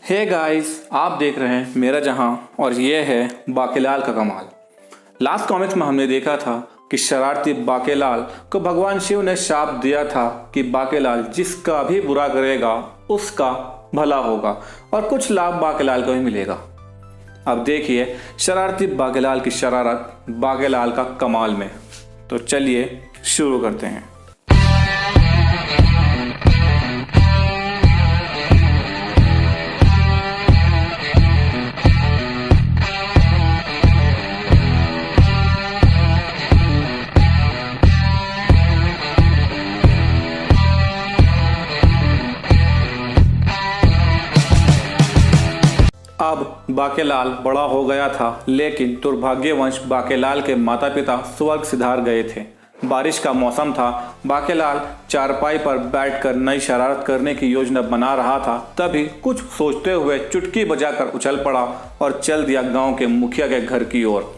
Hey guys, आप देख रहे हैं मेरा जहां और ये है बाकेलाल का कमाल। लास्ट कॉमिक्स में हमने देखा था कि शरारती बाकेलाल को भगवान शिव ने शाप दिया था कि बाकेलाल जिसका भी बुरा करेगा उसका भला होगा और कुछ लाभ बाकेलाल को ही मिलेगा। अब देखिए शरारती बाकेलाल की शरारत बाकेलाल का कमाल में। तो चलिए शुरू करते हैं। अब बाकेलाल बड़ा हो गया था, लेकिन दुर्भाग्यवश बाकेलाल के माता पिता स्वर्ग सिधार गए थे। बारिश का मौसम था। बाकेलाल चारपाई पर बैठकर नई शरारत करने की योजना बना रहा था। तभी कुछ सोचते हुए चुटकी बजाकर उछल पड़ा और चल दिया गांव के मुखिया के घर की ओर।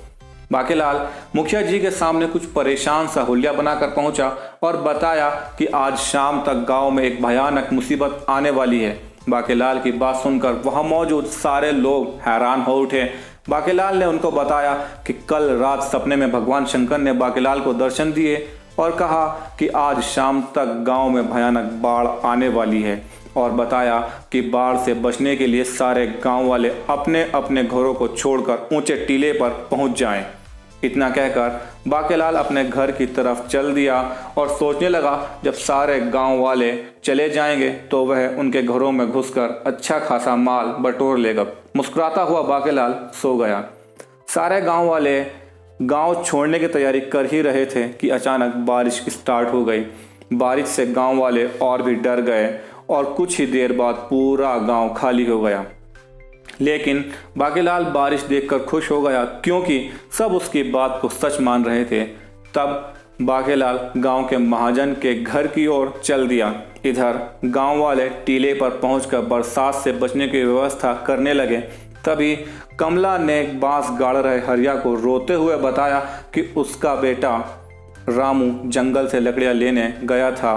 बाकेलाल मुखिया जी के सामने कुछ परेशान सा हुलिया बनाकर पहुंचा और बताया कि आज शाम तक गांव में एक भयानक मुसीबत आने वाली है। बाकेलाल की बात सुनकर वहां मौजूद सारे लोग हैरान हो उठे। बाकेलाल ने उनको बताया कि कल रात सपने में भगवान शंकर ने बाकेलाल को दर्शन दिए और कहा कि आज शाम तक गांव में भयानक बाढ़ आने वाली है और बताया कि बाढ़ से बचने के लिए सारे गांव वाले अपने अपने घरों को छोड़कर ऊंचे टीले पर पहुंच जाएं। इतना कहकर बाकेलाल अपने घर की तरफ चल दिया और सोचने लगा जब सारे गांव वाले चले जाएंगे तो वह उनके घरों में घुसकर अच्छा खासा माल बटोर लेगा। मुस्कुराता हुआ बाकेलाल सो गया। सारे गांव वाले गांव छोड़ने की तैयारी कर ही रहे थे कि अचानक बारिश स्टार्ट हो गई। बारिश से गांव वाले और भी डर गए और कुछ ही देर बाद पूरा गांव खाली हो गया। लेकिन बाकेलाल बारिश देखकर खुश हो गया क्योंकि सब उसकी बात को सच मान रहे थे। तब बाकेलाल गांव के महाजन के घर की ओर चल दिया। इधर गांव वाले टीले पर पहुंचकर बरसात से बचने की व्यवस्था करने लगे। तभी कमला ने बांस गाड़ रहे हरिया को रोते हुए बताया कि उसका बेटा रामू जंगल से लकड़ियां लेने गया था।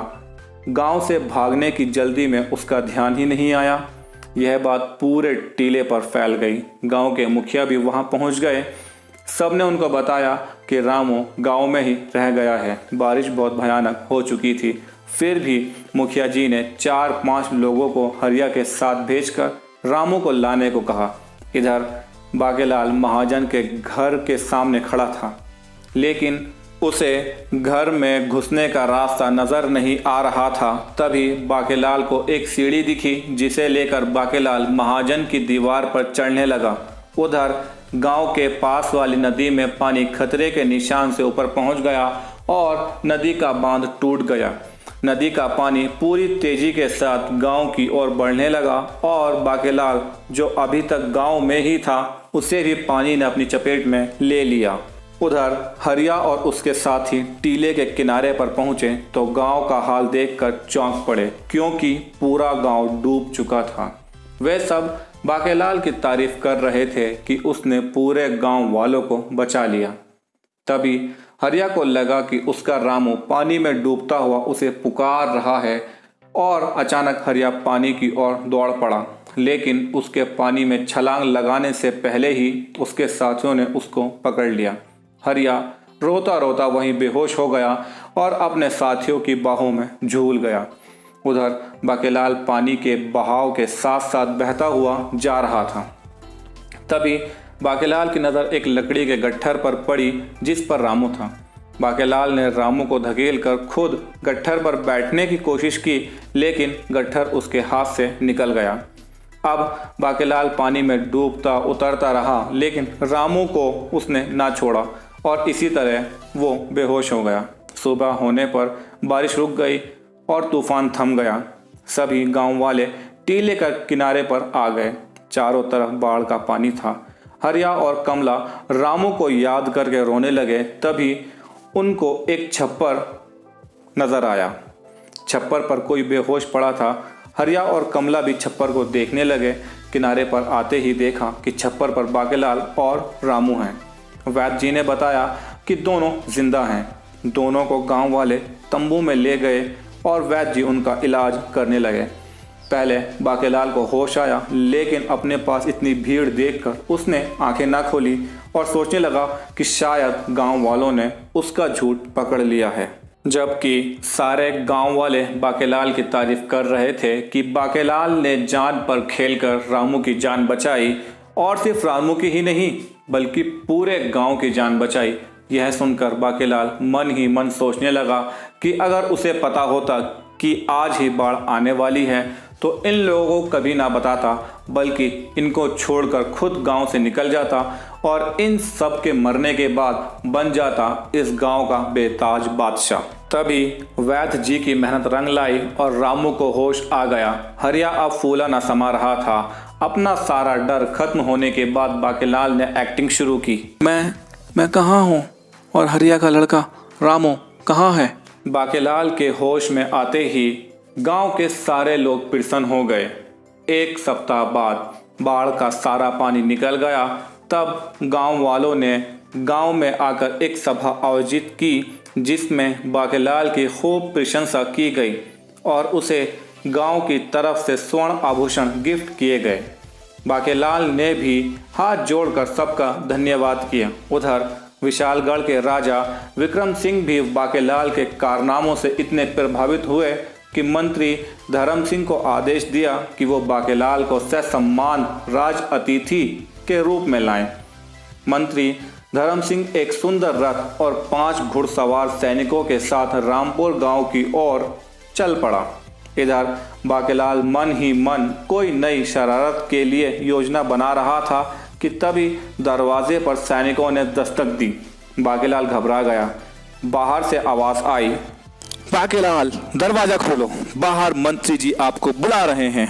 गांव से भागने की जल्दी में उसका ध्यान ही नहीं आया। यह बात पूरे टीले पर फैल गई। गांव के मुखिया भी वहां पहुंच गए। सबने उनको बताया कि रामू गांव में ही रह गया है। बारिश बहुत भयानक हो चुकी थी। फिर भी मुखिया जी ने 4-5 लोगों को हरिया के साथ भेजकर रामू को लाने को कहा। इधर बाकेलाल महाजन के घर के सामने खड़ा था, लेकिन उसे घर में घुसने का रास्ता नजर नहीं आ रहा था। तभी बाकेलाल को एक सीढ़ी दिखी जिसे लेकर बाकेलाल महाजन की दीवार पर चढ़ने लगा। उधर गांव के पास वाली नदी में पानी खतरे के निशान से ऊपर पहुंच गया और नदी का बांध टूट गया। नदी का पानी पूरी तेजी के साथ गांव की ओर बढ़ने लगा और बाकेलाल जो अभी तक गांव में ही था उसे भी पानी ने अपनी चपेट में ले लिया। उधर हरिया और उसके साथी टीले के किनारे पर पहुंचे तो गांव का हाल देखकर चौंक पड़े क्योंकि पूरा गांव डूब चुका था। वे सब बाकेलाल की तारीफ कर रहे थे कि उसने पूरे गांव वालों को बचा लिया। तभी हरिया को लगा कि उसका रामू पानी में डूबता हुआ उसे पुकार रहा है और अचानक हरिया पानी की ओर दौड़ पड़ा, लेकिन उसके पानी में छलांग लगाने से पहले ही उसके साथियों ने उसको पकड़ लिया। हरिया रोता रोता वहीं बेहोश हो गया और अपने साथियों की बाहों में झूल गया। उधर बाकेलाल पानी के बहाव के साथ साथ बहता हुआ जा रहा था। तभी बाकेलाल की नज़र एक लकड़ी के गट्ठर पर पड़ी जिस पर रामू था। बाकेलाल ने रामू को धकेलकर खुद गट्ठर पर बैठने की कोशिश की, लेकिन गट्ठर उसके हाथ से निकल गया। अब बाकेलाल पानी में डूबता उतरता रहा, लेकिन रामू को उसने ना छोड़ा और इसी तरह वो बेहोश हो गया। सुबह होने पर बारिश रुक गई और तूफान थम गया। सभी गांव वाले टीले के किनारे पर आ गए। चारों तरफ बाढ़ का पानी था। हरिया और कमला रामू को याद करके रोने लगे। तभी उनको एक छप्पर नजर आया। छप्पर पर कोई बेहोश पड़ा था। हरिया और कमला भी छप्पर को देखने लगे। किनारे पर आते ही देखा कि छप्पर पर बाकेलाल और रामू हैं। वैद्य जी ने बताया कि दोनों जिंदा हैं। दोनों को गांव वाले तंबू में ले गए और वैद्य जी उनका इलाज करने लगे। पहले बाकेलाल को होश आया, लेकिन अपने पास इतनी भीड़ देखकर उसने आंखें ना खोली और सोचने लगा कि शायद गांव वालों ने उसका झूठ पकड़ लिया है। जबकि सारे गांव वाले बाकेलाल की तारीफ कर रहे थे कि बाकेलाल ने जान पर खेलकर रामू की जान बचाई, और सिर्फ रामू की ही नहीं बल्कि पूरे गांव की जान बचाई। यह सुनकर बाकेलाल मन ही मन सोचने लगा कि अगर उसे पता होता कि आज ही बाढ़ आने वाली है तो इन लोगों को कभी ना बताता, बल्कि इनको छोड़कर खुद गांव से निकल जाता और इन सब के मरने के बाद बन जाता इस गांव का बेताज बादशाह। तभी वैद्य जी की मेहनत रंग लाई और रामू को होश आ गया। हरिया अब फूला न समा रहा था। अपना सारा डर खत्म होने के बाद बाकेलाल ने एक्टिंग शुरू की। मैं कहाँ हूँ और हरिया का लड़का रामू कहाँ है? बाकेलाल के होश में आते ही गांव के सारे लोग प्रसन्न हो गए। एक सप्ताह बाद बाढ़ का सारा पानी निकल गया। तब गांव वालों ने गांव में आकर एक सभा आयोजित की, जिसमें बाकेलाल की खूब प्रशंसा की गई और उसे गांव की तरफ से स्वर्ण आभूषण गिफ्ट किए गए। बाकेलाल ने भी हाथ जोड़कर सबका धन्यवाद किया। उधर विशालगढ़ के राजा विक्रम सिंह भी बाकेलाल के कारनामों से इतने प्रभावित हुए कि मंत्री धर्म सिंह को आदेश दिया कि वो बाकेलाल को ससम्मान राज अतिथि के रूप में लाएं। मंत्री धर्म सिंह एक सुंदर रथ और 5 घुड़सवार सैनिकों के साथ रामपुर गांव की ओर चल पड़ा। इधर बाकेलाल मन ही मन कोई नई शरारत के लिए योजना बना रहा था कि तभी दरवाजे पर सैनिकों ने दस्तक दी। बाकेलाल घबरा गया। बाहर से आवाज आई, बाकेलाल दरवाजा खोलो, बाहर मंत्री जी आपको बुला रहे हैं।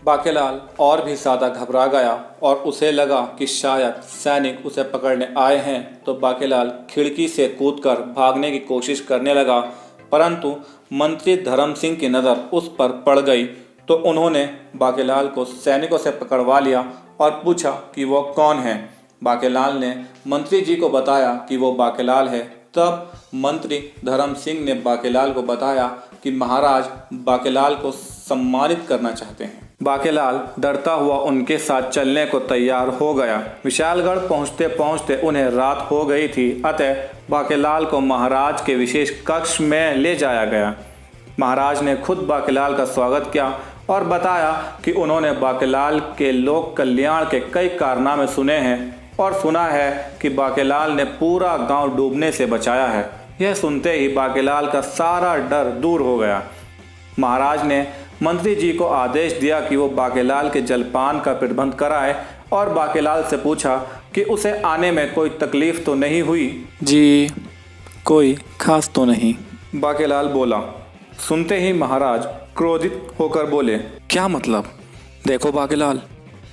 बाकेलाल और भी ज्यादा घबरा गया और उसे लगा कि शायद सैनिक उसे पकड़ने आए हैं, तो बाकेलाल खिड़की से कूदकर भागने की कोशिश करने लगा। परंतु मंत्री धर्म सिंह की नज़र उस पर पड़ गई तो उन्होंने बाकेलाल को सैनिकों से पकड़वा लिया और पूछा कि वो कौन है। बाकेलाल ने मंत्री जी को बताया कि वो बाकेलाल है। तब मंत्री धर्म सिंह ने बाकेलाल को बताया कि महाराज बाकेलाल को सम्मानित करना चाहते हैं। बाकेलाल डरता हुआ उनके साथ चलने को तैयार हो गया। विशालगढ़ पहुंचते पहुंचते उन्हें रात हो गई थी, अतः बाकेलाल को महाराज के विशेष कक्ष में ले जाया गया। महाराज ने खुद बाकेलाल का स्वागत किया और बताया कि उन्होंने बाकेलाल के लोक कल्याण के कई कारनामे सुने हैं और सुना है कि बाकेलाल ने पूरा गांव डूबने से बचाया है। यह सुनते ही बाकेलाल का सारा डर दूर हो गया। महाराज ने मंत्री जी को आदेश दिया कि वो बाकेलाल के जलपान का प्रबंध कराए और बाकेलाल से पूछा कि उसे आने में कोई तकलीफ तो नहीं हुई। जी कोई खास तो नहीं, बाकेलाल बोला। सुनते ही महाराज क्रोधित होकर बोले, क्या मतलब? देखो बाकेलाल,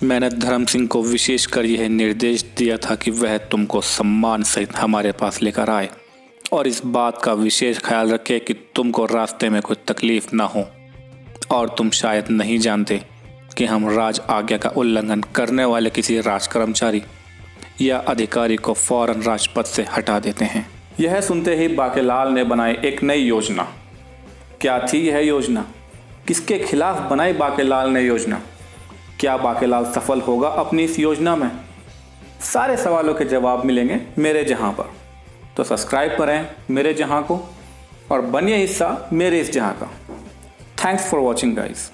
मैंने धर्म सिंह को विशेष कर यह निर्देश दिया था कि वह तुमको सम्मान सहित हमारे पास लेकर आए और इस बात का विशेष ख्याल रखे कि तुमको रास्ते में कोई तकलीफ ना हो। और तुम शायद नहीं जानते कि हम राज आज्ञा का उल्लंघन करने वाले किसी राज कर्मचारी या अधिकारी को फौरन राजपद से हटा देते हैं। यह सुनते ही बाकेलाल ने बनाई एक नई योजना। क्या थी यह योजना? किसके खिलाफ बनाई बाकेलाल ने योजना? क्या बाकेलाल सफल होगा अपनी इस योजना में? सारे सवालों के जवाब मिलेंगे मेरे जहां पर। तो सब्सक्राइब करें मेरे जहां को और बनिए हिस्सा मेरे इस जहां का। Thanks for watching guys.